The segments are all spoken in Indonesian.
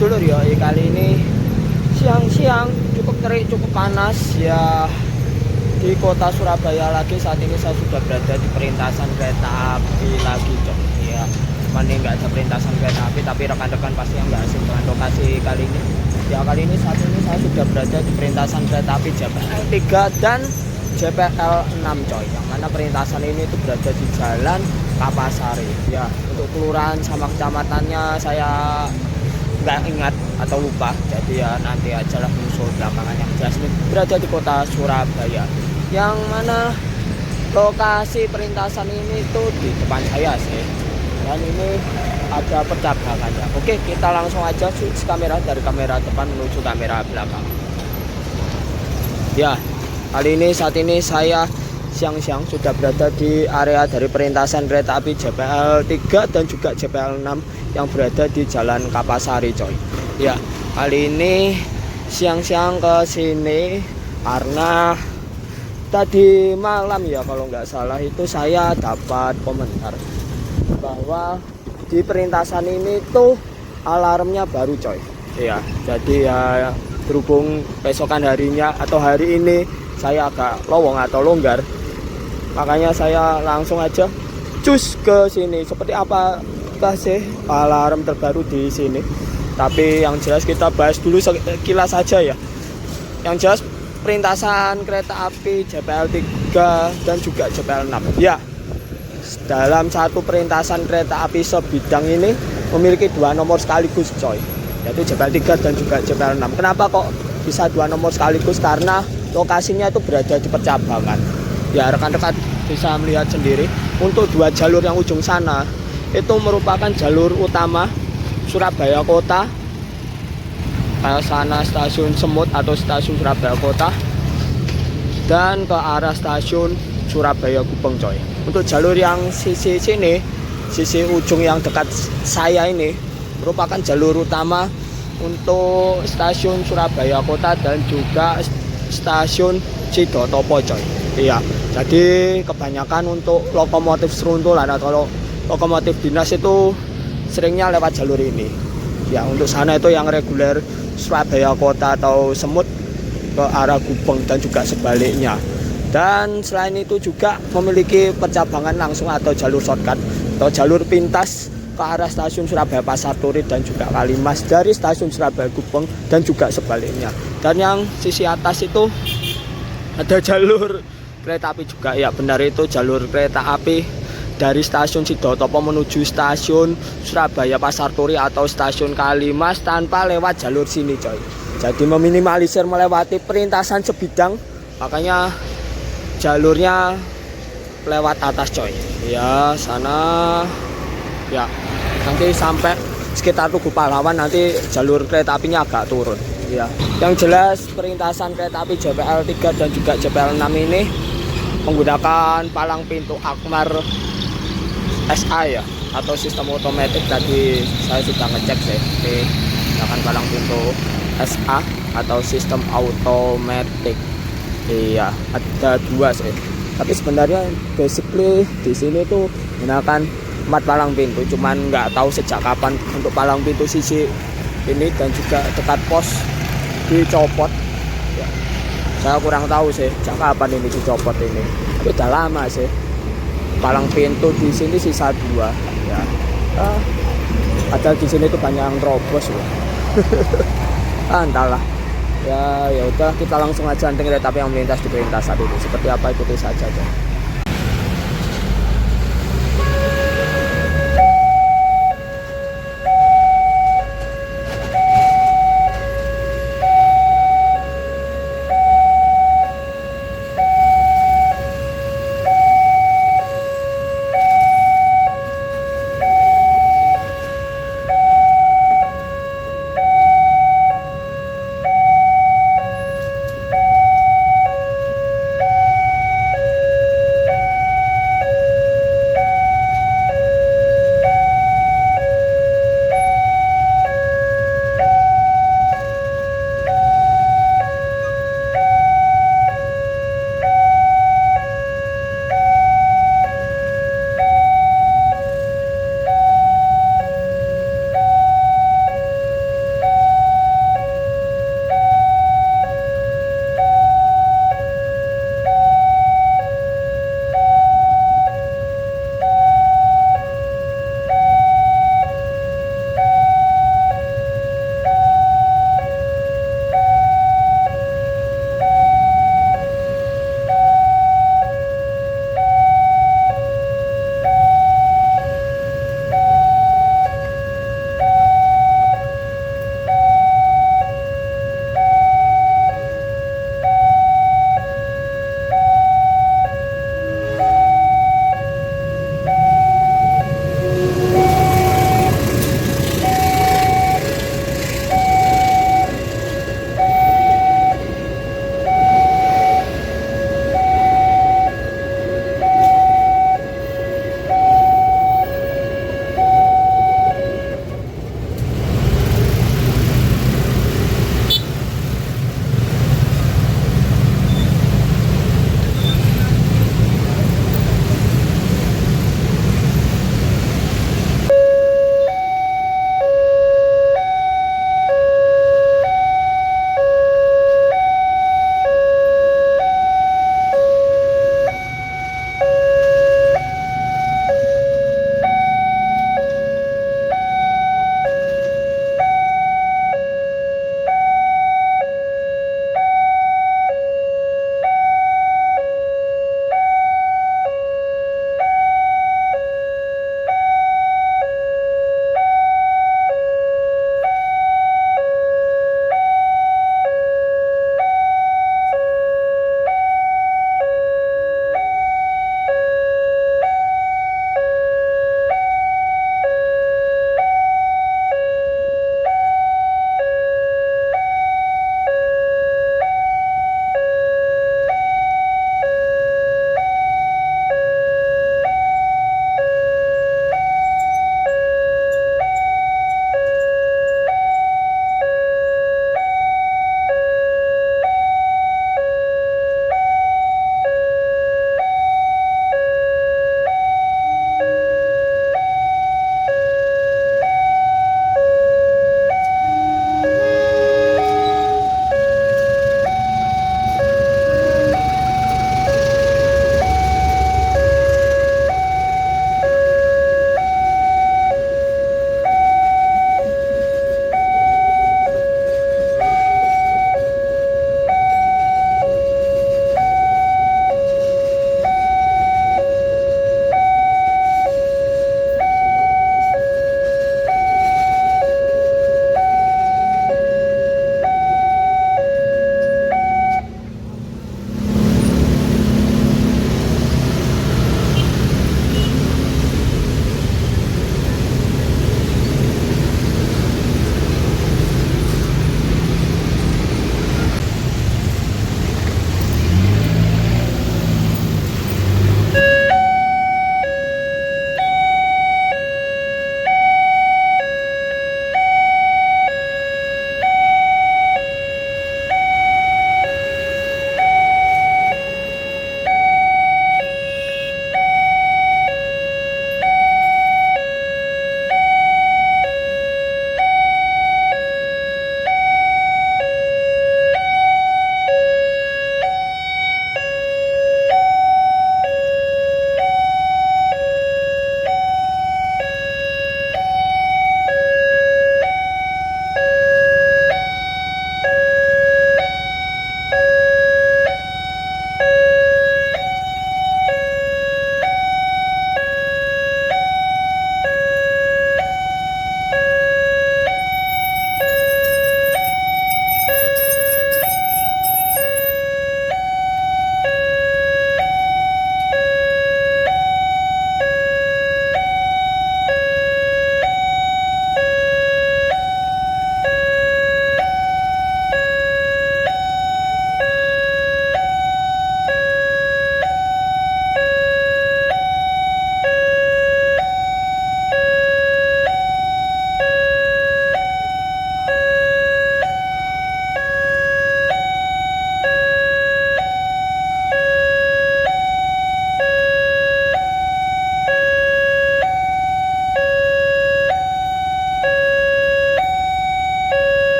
sedulur ya, kali ini siang-siang cukup terik, cukup panas ya di kota Surabaya lagi. Saat ini saya sudah berada di perlintasan kereta api lagi ya. Cuman ini nggak ada perlintasan kereta api, tapi rekan-rekan pasti yang nggak asing dengan lokasi kali ini. Ya kali ini saat ini saya sudah berada di perlintasan kereta api JPL 3 dan JPL 6 coy. Yang mana perlintasan ini itu berada di Jalan Kapasari. Ya, untuk kelurahan sama kecamatannya saya nggak ingat atau lupa, jadi ya nanti aja lah menyusul belakangan. Yang jelas ini berada di kota Surabaya, yang mana lokasi perlintasan ini tuh di depan saya sih, dan ini ada percabangannya. Oke, kita langsung aja switch kamera dari kamera depan menuju kamera belakang. Ya, kali ini saat ini saya siang-siang sudah berada di area dari perlintasan kereta api JPL 3 dan juga JPL 6 yang berada di Jalan Kapasari coy. Ya, kali ini siang-siang ke sini karena tadi malam ya kalau nggak salah itu saya dapat komentar bahwa di perlintasan ini tuh alarmnya baru coy. Ya, jadi ya berhubung besokan harinya atau hari ini saya agak lowong atau longgar, makanya saya langsung aja cus ke sini. Seperti apa sih alarm terbaru di sini? Tapi yang jelas kita bahas dulu sekilas saja ya. Yang jelas perlintasan kereta api JPL 3 dan juga JPL 6. Ya, dalam satu perlintasan kereta api sebidang ini memiliki dua nomor sekaligus coy, yaitu JPL 3 dan juga JPL 6. Kenapa kok bisa dua nomor sekaligus? Karena lokasinya itu berada di percabangan. Ya, rekan-rekan bisa melihat sendiri, untuk dua jalur yang ujung sana itu merupakan jalur utama Surabaya Kota, ke sana stasiun Semut atau stasiun Surabaya Kota, dan ke arah stasiun Surabaya Gubeng coy. Untuk jalur yang sisi sini, sisi ujung yang dekat saya ini merupakan jalur utama untuk stasiun Surabaya Kota dan juga stasiun Sidotopo coy. Iya, jadi kebanyakan untuk lokomotif seruntulan atau lokomotif dinas itu seringnya lewat jalur ini. Ya, untuk sana itu yang reguler Surabaya Kota atau Semut ke arah Gubeng dan juga sebaliknya. Dan selain itu juga memiliki percabangan langsung atau jalur shortcut atau jalur pintas ke arah stasiun Surabaya Pasar Turi dan juga Kalimas dari stasiun Surabaya Gubeng dan juga sebaliknya. Dan yang sisi atas itu ada jalur kereta api juga. Ya, benar, itu jalur kereta api dari stasiun Sidotopo menuju stasiun Surabaya Pasar Turi atau stasiun Kalimas tanpa lewat jalur sini coy. Jadi meminimalisir melewati perlintasan sebidang, makanya jalurnya lewat atas coy. Ya, sana ya nanti sampai sekitar Tugu Pahlawan nanti jalur kereta apinya agak turun ya. Yang jelas perlintasan kereta api JPL 3 dan juga JPL 6 ini menggunakan palang pintu Alkmaar SA ya, atau sistem otomatis. Tadi saya sudah ngecek sih, ini menggunakan palang pintu SA atau sistem otomatis. Iya, ada dua sih. Tapi sebenarnya basically di sini tuh menggunakan 4 palang pintu, cuman nggak tahu sejak kapan untuk palang pintu sisi ini dan juga dekat pos dicopot ya. Saya kurang tahu sih sejak kapan ini dicopot ini, tapi udah lama sih. Palang pintu di sini sisa 2 ya. Padahal di sini tuh banyak yang terobos ya. Entahlah. Ya udah, kita langsung aja nanti kereta api yang melintas di perlintasan ini. Seperti apa ikuti saja coy.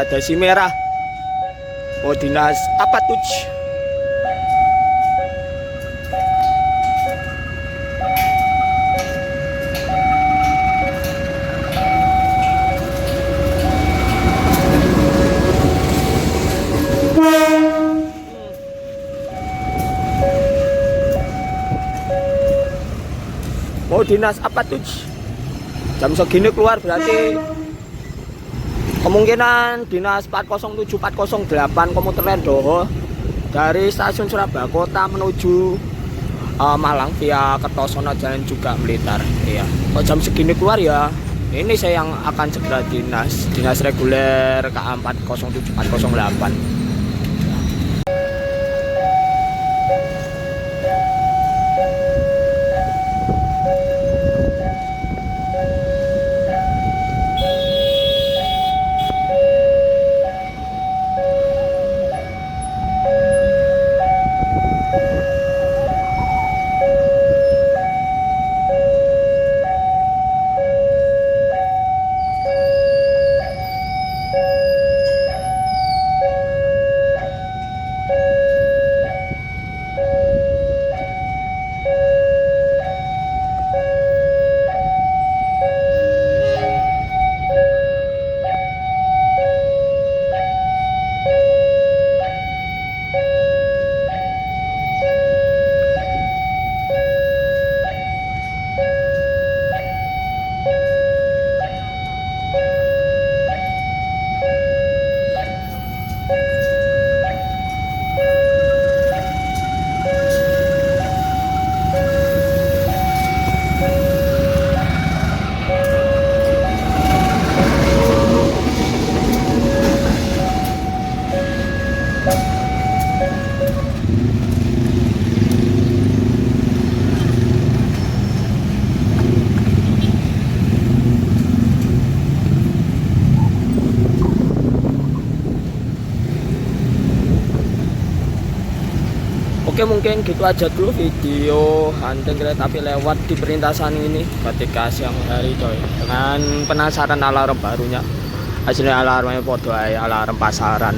gradasi merah. Oh, dinas apa tuh? Mau dinas apa tuh? Jam segini keluar berarti kemungkinan dinas 407-408 Commuter Line Dhoho dari Stasiun Surabaya Kota menuju Malang via Kertosono dan juga Melintar. Iya. Kalau jam segini keluar ya, ini saya yang akan segera dinas reguler KA 407-408. Oke, mungkin gitu aja dulu video hunting kereta api lewat di perlintasan ini ketika siang hari coy, dengan penasaran alarm barunya. Hasilnya alarmnya podo alarm pasaran,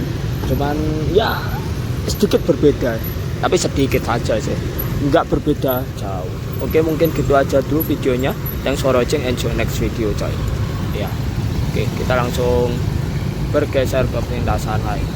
cuman ya sedikit berbeda, tapi sedikit saja sih, nggak berbeda jauh. Oke, mungkin gitu aja dulu videonya. Thanks for watching, enjoy next video coy. Ya, oke, kita langsung bergeser ke perlintasan lain.